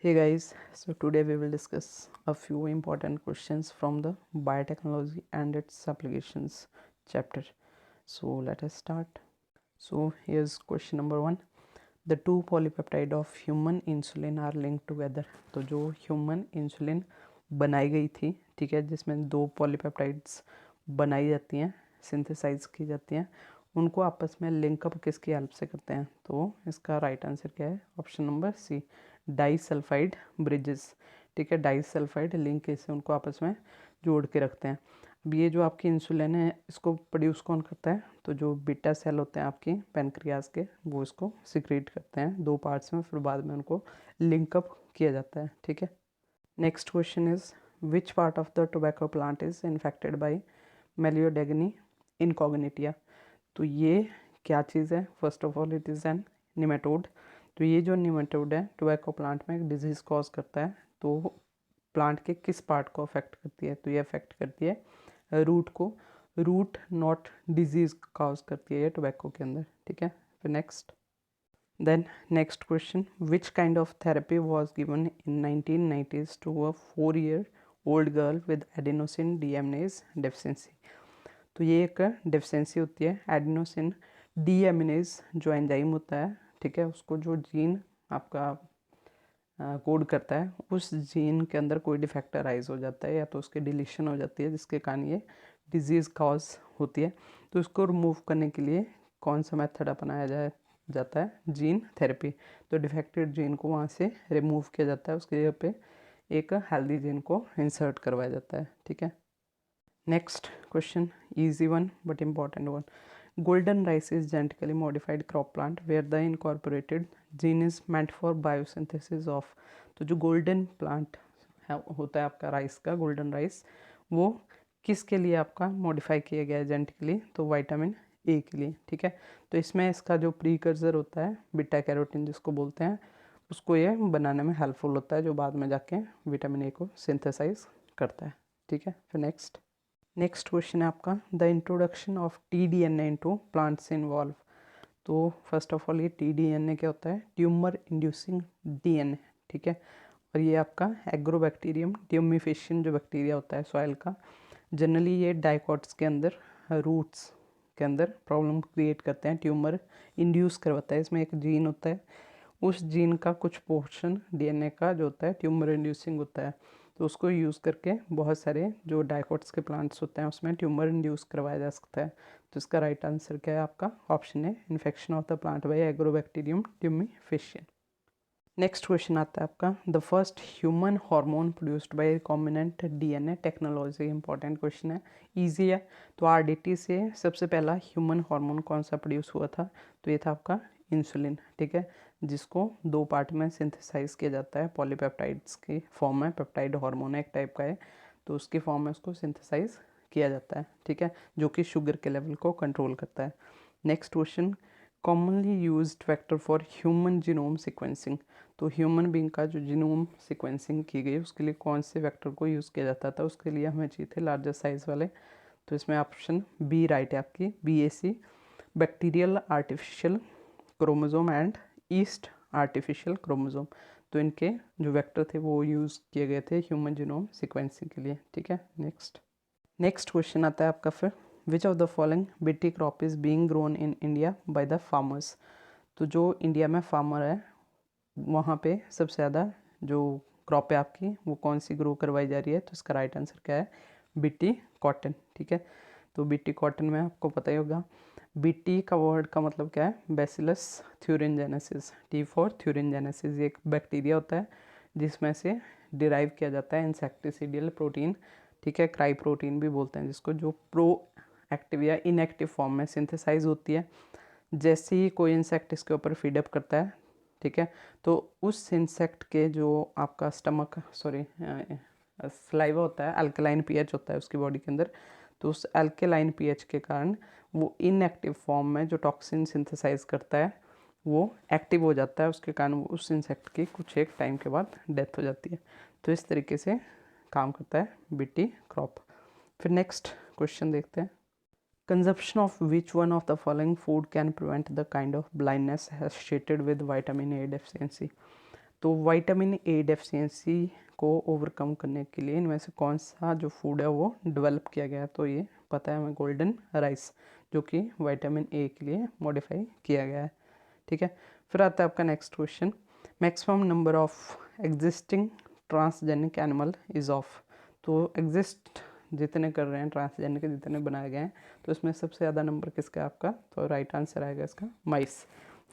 Hey guys, so today we will discuss a few important questions from the biotechnology and its applications chapter. So let us start. So here's question number 1. The two polypeptide of human insulin are linked together. तो जो human insulin बनाई गई थी, ठीक है, जिसमें दो polypeptides बनाई जाती हैं, सिंथेसाइज की जाती हैं, उनको आपस में लिंकअप किसकी हेल्प से करते हैं? तो इसका राइट आंसर क्या है? Option number C, disulphide bridges. ठीक है, डाइसल्फाइड लिंक से उनको आपस में जोड़ के रखते हैं। अब ये जो आपकी इंसुलिन है, इसको प्रोड्यूस कौन करता है? तो जो बीटा सेल होते हैं आपकी पैनक्रियाज के, वो इसको सिक्रीट करते हैं दो पार्ट्स में, फिर बाद में उनको लिंकअप किया जाता है। ठीक है, next question is which part of the tobacco plant is infected by Meloidogyne incognita? तो ये क्या चीज़ है? First of all it is an nematode. तो ये जो निमेटोड है टोबैको प्लांट में एक डिजीज़ कॉज करता है। तो प्लांट के किस पार्ट को अफेक्ट करती है? तो ये अफेक्ट करती है रूट को। रूट नॉट डिजीज़ कॉज करती है ये टोबैको के अंदर। ठीक है, फिर next then next question, which kind of therapy was given in 1990s to a 4 year old girl with adenosine deaminase deficiency? तो ये एक डेफिशिएंसी होती है एडेनोसिन डीएमिनेज जो एंजाइम होता है, ठीक है, उसको जो जीन आपका कोड करता है, उस जीन के अंदर कोई डिफेक्ट अराइज हो जाता है या तो उसकी डिलीशन हो जाती है, जिसके कारण ये डिजीज़ कॉज होती है। तो इसको रिमूव करने के लिए कौन सा मेथड अपनाया जाता है? Gene therapy. तो डिफेक्टेड जीन को वहाँ से रिमूव किया जाता है, उसके जगह पे एक हेल्दी जीन को इंसर्ट करवाया जाता है। ठीक है, next question, easy one but important one. Golden rice is genetically modified crop plant where the incorporated gene is meant for biosynthesis of. तो जो गोल्डन प्लांट होता है आपका राइस का, गोल्डन राइस, वो किसके लिए आपका मॉडिफाई किया गया है जेनेटिकली? तो विटामिन ए के लिए। ठीक है, तो इसमें इसका जो प्रीकर्सर होता है बीटा कैरोटीन जिसको बोलते हैं, उसको ये बनाने में हेल्पफुल होता है, जो बाद में जाके विटामिन ए को सिंथेसाइज करता है। ठीक है, फिर नेक्स्ट क्वेश्चन है आपका, the introduction of TDNA into plants involve. तो फर्स्ट ऑफ ऑल ये टी.डी.एन.ए क्या होता है? Tumour inducing DNA. ठीक है, और ये आपका एग्रोबैक्टीरियम ट्यूमिफिशियन जो बैक्टीरिया होता है सॉइल का, जनरली ये डाइकॉट्स के अंदर, रूट्स के अंदर प्रॉब्लम क्रिएट करते हैं, ट्यूमर इंड्यूस करवाता है। इसमें एक जीन होता है, उस जीन का कुछ पोर्शन डीएनए का जो होता है ट्यूमर इंड्यूसिंग होता है। तो उसको यूज़ करके बहुत सारे जो डाइकोट्स के प्लांट्स होते हैं उसमें ट्यूमर इंड्यूस करवाया जा सकता है। तो इसका राइट आंसर क्या है आपका? ऑप्शन है, infection of the plant by Agrobacterium tumefaciens. Next question आता है आपका, the first human hormone produced by recombinant DNA technology. Important question है, इजी है। तो आरडीटी से सबसे पहला ह्यूमन हार्मोन कौन सा प्रोड्यूस हुआ था? तो ये था आपका इंसुलिन। ठीक है, जिसको दो पार्ट में सिंथेसाइज किया जाता है, पॉलीपेप्टाइड्स की फॉर्म में, पेप्टाइड हार्मोन एक टाइप का है, तो उसकी फॉर्म में उसको सिंथेसाइज किया जाता है। ठीक है, जो कि शुगर के लेवल को कंट्रोल करता है। Next question, commonly used vector for human genome sequencing. तो ह्यूमन बींग का जो जीनोम सिक्वेंसिंग की गई उसके लिए कौन से वेक्टर को यूज़ किया जाता था? उसके लिए हमें चाहिए थे लार्जर साइज़ वाले। तो इसमें ऑप्शन बी राइट है आपकी, BAC, bacterial artificial chromosome and yeast artificial chromosome. तो इनके जो वेक्टर थे वो यूज़ किए गए थे ह्यूमन जीनोम सिक्वेंसिंग के लिए। ठीक है, नेक्स्ट क्वेश्चन आता है आपका फिर, which of the following BT crop is being grown in India by the farmers. तो जो इंडिया में फार्मर है वहाँ पे सबसे ज़्यादा जो क्रॉप है आपकी वो कौन सी ग्रो करवाई जा रही है? तो इसका राइट आंसर क्या है? BT cotton. ठीक है, तो बीटी कॉटन में आपको पता ही होगा, बीटी का वर्ड का मतलब क्या है? Bacillus thuringiensis, T for thuringiensis. ये एक बैक्टीरिया होता है जिसमें से डिराइव किया जाता है इंसेक्टिसिडियल प्रोटीन। ठीक है, क्राई प्रोटीन भी बोलते हैं जिसको, जो प्रो एक्टिव या इनएक्टिव फॉर्म में सिंथेसाइज होती है जैसे ही कोई इंसेक्ट इसके ऊपर फीडअप करता है। ठीक है, तो उस इंसेक्ट के जो आपका स्टमक सॉरी सलाइवा होता है, अल्कलाइन पीएच होता है उसकी बॉडी के अंदर, तो उस अल्कलाइन पीएच के कारण वो इनएक्टिव फॉर्म में जो टॉक्सिन सिंथेसाइज करता है वो एक्टिव हो जाता है, उसके कारण उस इंसेक्ट की कुछ एक टाइम के बाद डेथ हो जाती है। तो इस तरीके से काम करता है बीटी क्रॉप। फिर नेक्स्ट क्वेश्चन देखते हैं, consumption of which one of the following food can prevent the kind of blindness associated with vitamin A deficiency. तो विटामिन ए डेफिशिएंसी को ओवरकम करने के लिए इनमें से कौन सा जो फूड है वो डेवलप किया गया है? तो ये पता है हमें, गोल्डन राइस, जो कि विटामिन ए के लिए मॉडिफाई किया गया है। ठीक है, फिर आता है आपका next question, maximum number of existing transgenic animal is of. तो एग्जिस्ट जितने कर रहे हैं ट्रांसजेनिक के, जितने बनाए गए हैं, तो इसमें सबसे ज़्यादा नंबर किसका है आपका? तो राइट आंसर आएगा इसका माइस।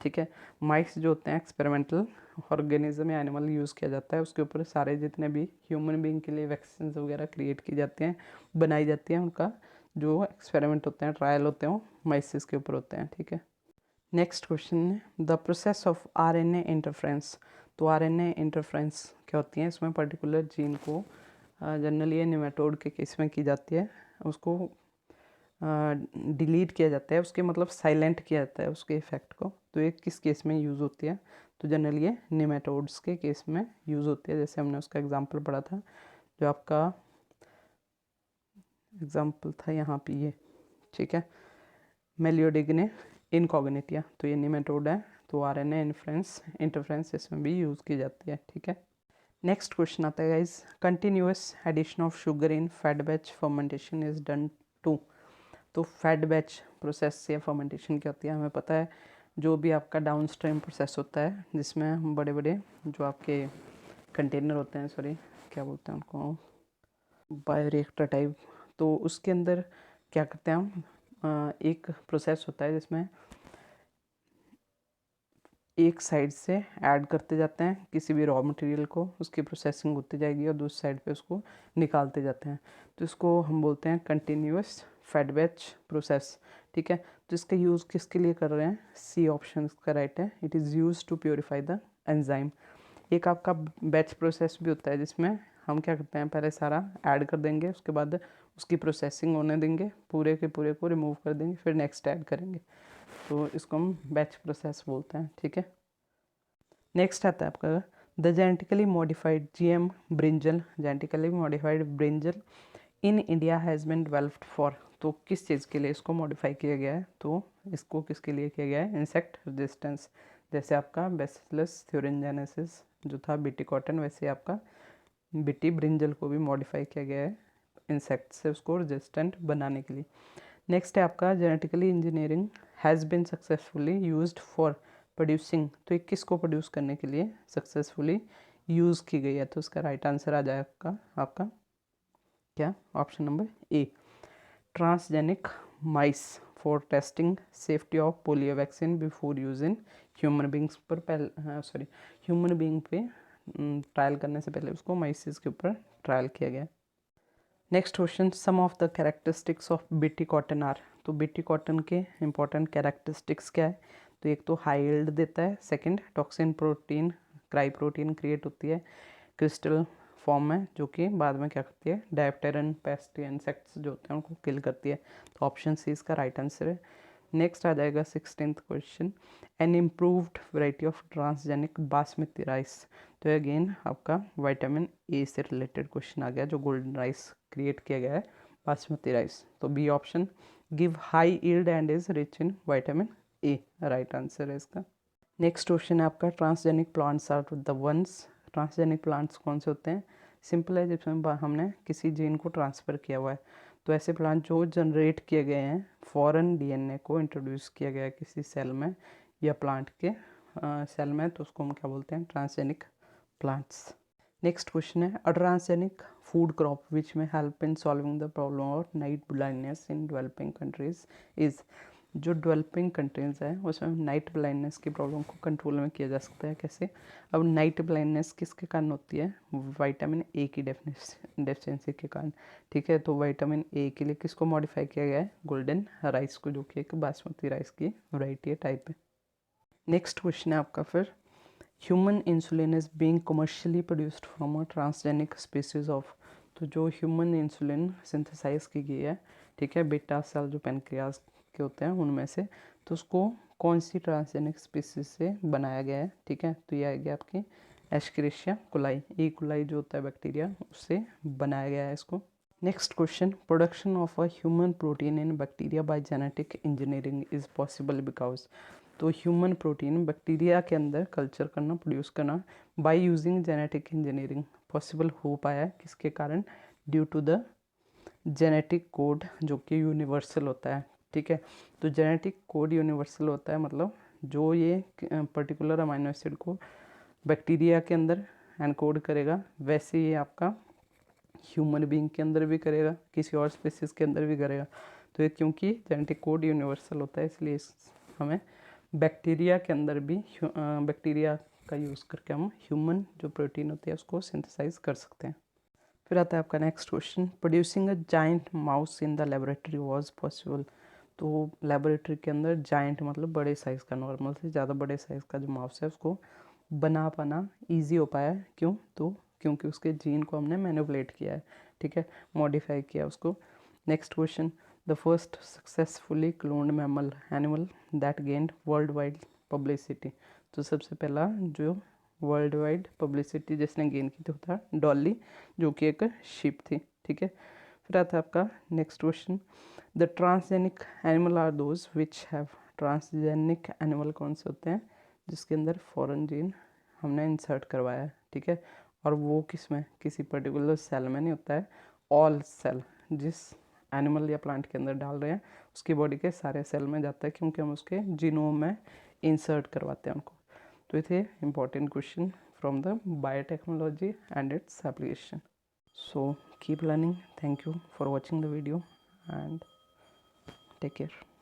ठीक है, माइस जो होते हैं एक्सपेरिमेंटल ऑर्गेनिज्म या एनिमल यूज़ किया जाता है, उसके ऊपर सारे जितने भी ह्यूमन बीइंग के लिए वैक्सीन वगैरह क्रिएट की जाती हैं, बनाई जाती हैं, उनका जो एक्सपेरिमेंट होते हैं, ट्रायल होते हैं, वो माइसिस के ऊपर होते हैं। ठीक है, नेक्स्ट क्वेश्चन है the process of RNA interference. तो आरएनए इंटरफ्रेंस क्या होती है? इसमें पर्टिकुलर जीन को जनरली ये निमेटोड के केस में की जाती है, उसको डिलीट किया जाता है, उसके मतलब साइलेंट किया जाता है उसके इफेक्ट को। तो ये किस केस में यूज़ होती है? तो जनरली ये निमेटोड्स के केस में यूज़ होती है, जैसे हमने उसका एग्जांपल पढ़ा था, जो आपका एग्जांपल था यहाँ पे ये। ठीक है, मेलियोडिग्ने इनकॉग्निटिया, तो ये निमेटोड है, तो आरएनए इंटरफ्रेंस इसमें भी यूज़ की जाती है। ठीक है, नेक्स्ट क्वेश्चन आता है guys, continuous addition of sugar in fed batch fermentation is done to. तो फेड बैच प्रोसेस से फर्मेंटेशन क्या होती है? हमें पता है, जो भी आपका डाउन स्ट्रीम प्रोसेस होता है, जिसमें हम बड़े बड़े जो आपके कंटेनर होते हैं, सॉरी क्या बोलते हैं उनको, बायोरिएक्टर टाइप, तो उसके अंदर क्या करते हैं हम, एक प्रोसेस होता है जिसमें एक साइड से ऐड करते जाते हैं किसी भी रॉ मटेरियल को, उसकी प्रोसेसिंग होती जाएगी, और दूसरी साइड पे उसको निकालते जाते हैं, तो इसको हम बोलते हैं कंटिन्यूअस फेड बैच प्रोसेस। ठीक है, तो इसका यूज़ किसके लिए कर रहे हैं? सी ऑप्शन इसका राइट है, it is use to purify the enzyme. एक आपका बैच प्रोसेस भी होता है जिसमें हम क्या करते हैं, पहले सारा ऐड कर देंगे, उसके बाद उसकी प्रोसेसिंग होने देंगे, पूरे के पूरे को रिमूव कर देंगे, फिर नेक्स्ट ऐड करेंगे, तो इसको हम बैच प्रोसेस बोलते हैं। ठीक है, नेक्स्ट आता है आपका the genetically modified GM brinjal, genetically modified brinjal in India has been developed for. तो किस चीज़ के लिए इसको मॉडिफाई किया गया है? तो इसको किसके लिए किया गया है? इंसेक्ट रेजिस्टेंस, जैसे आपका बैसिलस थ्यूरिंजेनेसिस जो था बीटी कॉटन, वैसे आपका बीटी ब्रिंजल को भी मॉडिफाई किया गया है इंसेक्ट से, उसको रेजिस्टेंट बनाने के लिए। नेक्स्ट है आपका genetically engineering has been successfully used for producing. तो 21 को प्रोड्यूस करने के लिए सक्सेसफुली यूज़ की गई है, तो उसका राइट आंसर आ जाएगा आपका क्या? Option number A, transgenic mice for testing safety of polio vaccine before use in human beings पर पहले ह्यूमन बींग पे ट्रायल करने से पहले उसको माइसिस के ऊपर ट्रायल किया गया। Next question, some of the characteristics of BT cotton are. तो बीटी कॉटन के इंपॉर्टेंट कैरेक्टरिस्टिक्स क्या है? तो एक तो हाई यील्ड देता है, second toxin protein cry protein create होती है क्रिस्टल फॉर्म में, जो कि बाद में क्या करती है, डायप्टेरन पेस्ट इंसेक्ट्स जो होते हैं उनको किल करती है, तो ऑप्शन सी इसका राइट आंसर है। नेक्स्ट आ जाएगा 16th question, N improved variety of transgenic basmati rice. तो अगेन आपका विटामिन ए से रिलेटेड क्वेश्चन आ गया, जो गोल्डन राइस क्रिएट किया गया है बासमती राइस, तो B option give high yield and is rich in vitamin A, right answer है इसका। नेक्स्ट क्वेश्चन है आपका, transgenic plants are the ones. Transgenic plants कौन से होते हैं? सिंपल है, जिसमें हमने किसी जीन को ट्रांसफ़र किया हुआ है, तो ऐसे प्लांट जो जनरेट किए गए हैं, फॉरेन डीएनए को इंट्रोड्यूस किया गया है किसी सेल में या प्लांट के सेल में, तो उसको हम क्या बोलते हैं? Transgenic plants. नेक्स्ट क्वेश्चन है, a transgenic food crop which में help in solving the problem of night blindness in developing countries is. जो डेवलपिंग कंट्रीज है उसमें नाइट ब्लाइंडनेस की प्रॉब्लम को कंट्रोल में किया जा सकता है कैसे? अब नाइट ब्लाइंडनेस किसके कारण होती है? विटामिन ए की डेफिशिएंसी के कारण। ठीक है, तो विटामिन ए के लिए किसको मॉडिफाई किया गया है? गोल्डन राइस को, जो कि एक बासमती राइस की वैरायटी है, टाइप है। नेक्स्ट क्वेश्चन है आपका फिर, human insulin is being commercially produced from a transgenic species of. तो जो ह्यूमन इंसुलिन सिंथेसाइज की गई है, ठीक है, बीटा सेल जो पेनक्रियाज के होते हैं उनमें से, तो उसको कौन सी ट्रांसजेनिक स्पीसीज से बनाया गया है? ठीक है, तो ये आएगी आपकी एस्केरिशिया कोलाई, ई कोलाई जो होता है बैक्टीरिया, उससे बनाया गया है इसको। Next question, production of a human protein in bacteria by genetic engineering is possible because. तो ह्यूमन प्रोटीन बैक्टीरिया के अंदर कल्चर करना, प्रोड्यूस करना by using genetic engineering possible हो पाया है। किसके कारण? Due to the genetic code जो कि यूनिवर्सल होता है। ठीक है, तो जेनेटिक कोड यूनिवर्सल होता है, मतलब जो ये पर्टिकुलर अमाइनो एसिड को बैक्टीरिया के अंदर एनकोड करेगा, वैसे ही आपका ह्यूमन बीइंग के अंदर भी करेगा, किसी और स्पीसीज के अंदर भी करेगा। तो ये क्योंकि जेनेटिक कोड यूनिवर्सल होता है, इसलिए हमें बैक्टीरिया के अंदर भी बैक्टीरिया का यूज़ करके हम ह्यूमन जो प्रोटीन होती है उसको सिंथेसाइज कर सकते हैं। फिर आता है आपका next question, producing a giant mouse in the laboratory was possible. तो लेबोरेटरी के अंदर जाइंट मतलब बड़े साइज़ का, नॉर्मल से ज़्यादा बड़े साइज़ का जो माउस है उसको बना पाना ईजी हो पाया है। क्यों? तो क्योंकि उसके जीन को हमने मैनिपुलेट किया है, ठीक है, मॉडिफाई किया उसको। Next question, the first successfully cloned mammal animal that gained world wide publicity. तो सबसे पहला जो वर्ल्ड वाइड पब्लिसिटी जिसने गेन की थी था डॉली, जो कि एक शिप थी। ठीक है, फिर आता है आपका next question, the transgenic animal are those which have. Transgenic animal कौन से होते हैं? जिसके अंदर फॉरेन जीन हमने इंसर्ट करवाया है। ठीक है, और वो किस में? किसी पर्टिकुलर सेल में नहीं होता है, ऑल सेल जिस एनिमल या प्लांट के अंदर डाल रहे हैं उसकी बॉडी के सारे सेल में जाता है, क्योंकि हम उसके जीनोम में इंसर्ट करवाते हैं उनको। तो ये थे important question from the biotechnology and its application. So keep learning. Thank you for watching the video and take care.